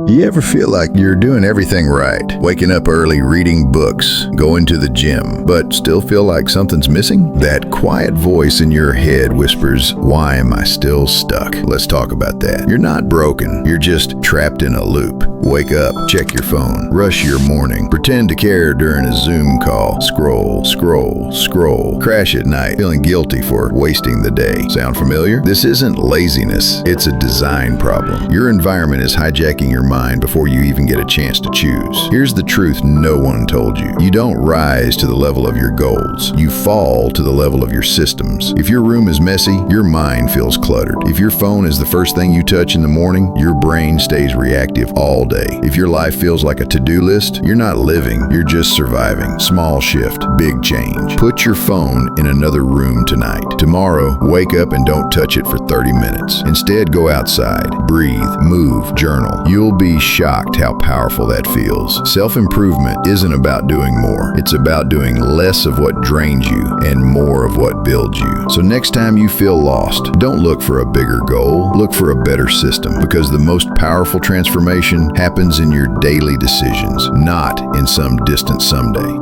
You ever feel like you're doing everything right? Waking up early, reading books, going to the gym, but still feel like something's missing? That quiet voice in your head whispers, "Why am I still stuck?" Let's talk about that. You're not broken. You're just trapped in a loop. Wake up, check your phone, rush your morning, pretend to care during a Zoom call, scroll, crash at night, feeling guilty for wasting the day. Sound familiar? This isn't laziness. It's a design problem. Your environment is hijacking your mind before you even get a chance to choose. Here's the truth no one told you. You don't rise to the level of your goals. You fall to the level of your systems. If your room is messy, your mind feels cluttered. If your phone is the first thing you touch in the morning, your brain stays reactive all day. If your life feels like a to-do list, you're not living, you're just surviving. Small shift, big change. Put your phone in another room tonight. Tomorrow, wake up and don't touch it for 30 minutes. Instead, go outside, breathe, move, journal. You'll be shocked how powerful that feels. Self-improvement isn't about doing more. It's about doing less of what drains you and more of what builds you. So next time you feel lost, don't look for a bigger goal. Look for a better system, because the most powerful transformation happens in your daily decisions, not in some distant someday.